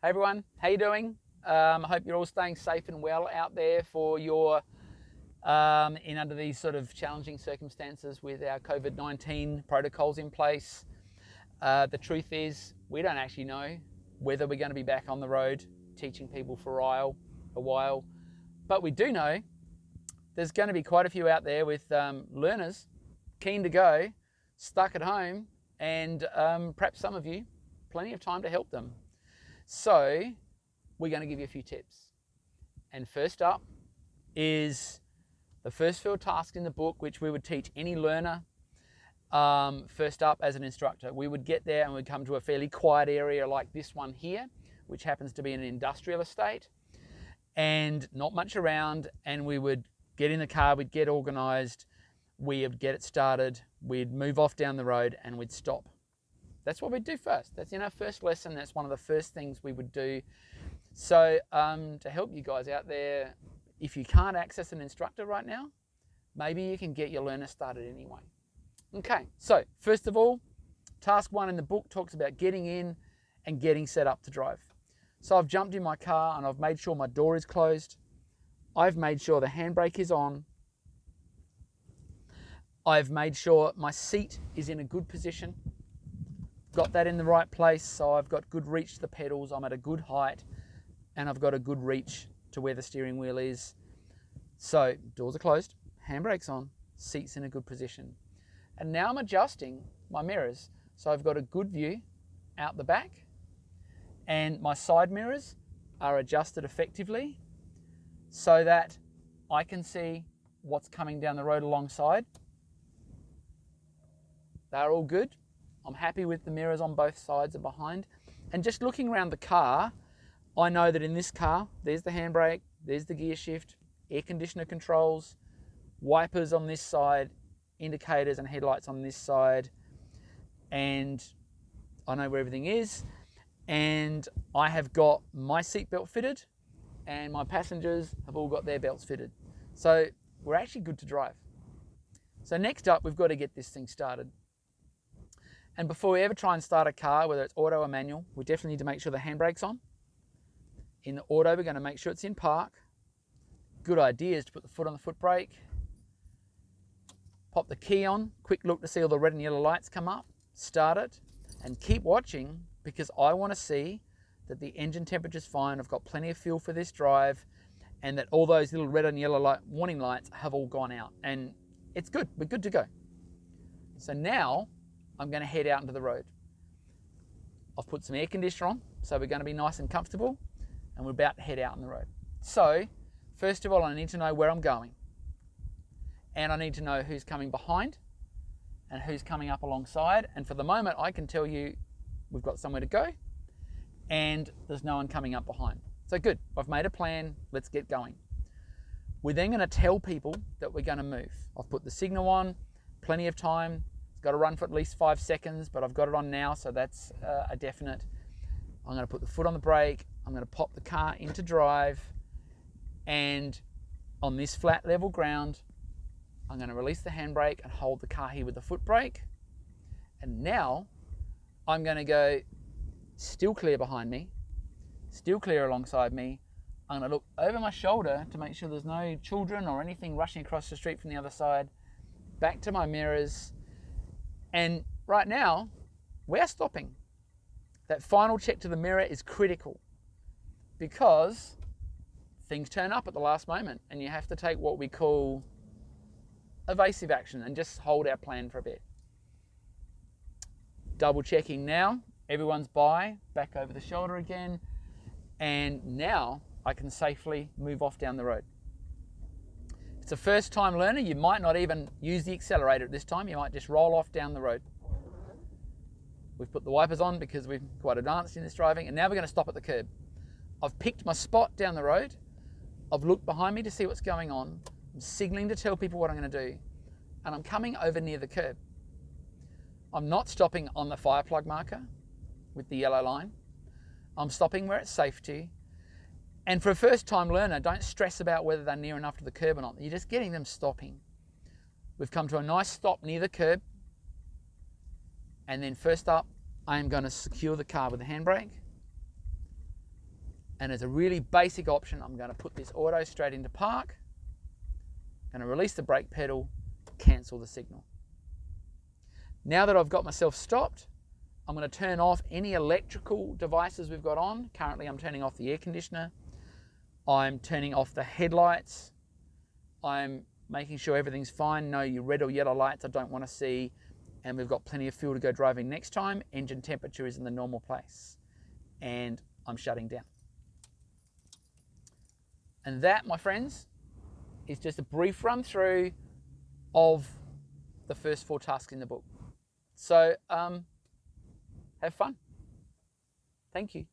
Hey everyone, how you doing? I hope you're all staying safe and well out there for your under these sort of challenging circumstances with our COVID-19 protocols in place. The truth is, we don't actually know whether we're going to be back on the road teaching people for a while, but we do know there's going to be quite a few out there with learners keen to go, stuck at home, and perhaps some of you, plenty of time to help them. So we're going to give you a few tips. And first up is the first field task in the book, which we would teach any learner first up as an instructor. We would get there and we'd come to a fairly quiet area like this one here, which happens to be an industrial estate and not much around, and we would get in the car, we'd get organised, we would get it started, we'd move off down the road and we'd stop. That's what we'd do first. That's in our first lesson. That's one of the first things we would do. So to help you guys out there, if you can't access an instructor right now, maybe you can get your learner started anyway. Okay, so first of all, task 1 in the book talks about getting in and getting set up to drive. So I've jumped in my car and I've made sure my door is closed. I've made sure the handbrake is on. I've made sure my seat is in a good position. Got that in the right place, so I've got good reach to the pedals, I'm at a good height, and I've got a good reach to where the steering wheel is. So doors are closed, handbrake's on, seat's in a good position. And now I'm adjusting my mirrors, so I've got a good view out the back, and my side mirrors are adjusted effectively so that I can see what's coming down the road alongside. They're all good. I'm happy with the mirrors on both sides and behind. And just looking around the car, I know that in this car, there's the handbrake, there's the gear shift, air conditioner controls, wipers on this side, indicators and headlights on this side, and I know where everything is. And I have got my seatbelt fitted and my passengers have all got their belts fitted. So we're actually good to drive. So next up, we've got to get this thing started. And before we ever try and start a car, whether it's auto or manual, we definitely need to make sure the handbrake's on. In the auto, we're going to make sure it's in park. Good idea is to put the foot on the foot brake. Pop the key on, quick look to see all the red and yellow lights come up, start it, and keep watching because I want to see that the engine temperature's fine, I've got plenty of fuel for this drive, and that all those little red and yellow warning lights have all gone out. And it's good, we're good to go. So now, I'm going to head out into the road. I've put some air conditioner on, so we're going to be nice and comfortable, and we're about to head out on the road. So, first of all, I need to know where I'm going. And I need to know who's coming behind and who's coming up alongside. And for the moment, I can tell you we've got somewhere to go and there's no one coming up behind. So good, I've made a plan, let's get going. We're then going to tell people that we're going to move. I've put the signal on, plenty of time. It's got to run for at least 5 seconds, but I've got it on now, so that's a definite. I'm going to put the foot on the brake, I'm going to pop the car into drive, and on this flat level ground, I'm going to release the handbrake and hold the car here with the foot brake. And now I'm going to go still clear behind me, still clear alongside me. I'm going to look over my shoulder to make sure there's no children or anything rushing across the street from the other side, back to my mirrors. And right now, we're stopping. That final check to the mirror is critical because things turn up at the last moment and you have to take what we call evasive action and just hold our plan for a bit. Double checking now, everyone's back over the shoulder again, and now I can safely move off down the road. It's a first time learner, you might not even use the accelerator at this time, you might just roll off down the road. We've put the wipers on because we're quite advanced in this driving, and now we're going to stop at the curb. I've picked my spot down the road, I've looked behind me to see what's going on, I'm signalling to tell people what I'm going to do, and I'm coming over near the curb. I'm not stopping on the fire plug marker with the yellow line, I'm stopping where it's safe to. And for a first-time learner, don't stress about whether they're near enough to the curb or not. You're just getting them stopping. We've come to a nice stop near the curb. And then first up, I am going to secure the car with the handbrake. And as a really basic option, I'm going to put this auto straight into park. I'm going to release the brake pedal, cancel the signal. Now that I've got myself stopped, I'm going to turn off any electrical devices we've got on. Currently, I'm turning off the air conditioner. I'm turning off the headlights. I'm making sure everything's fine. No red or yellow lights I don't want to see. And we've got plenty of fuel to go driving next time. Engine temperature is in the normal place. And I'm shutting down. And that, my friends, is just a brief run through of the first 4 tasks in the book. So have fun. Thank you.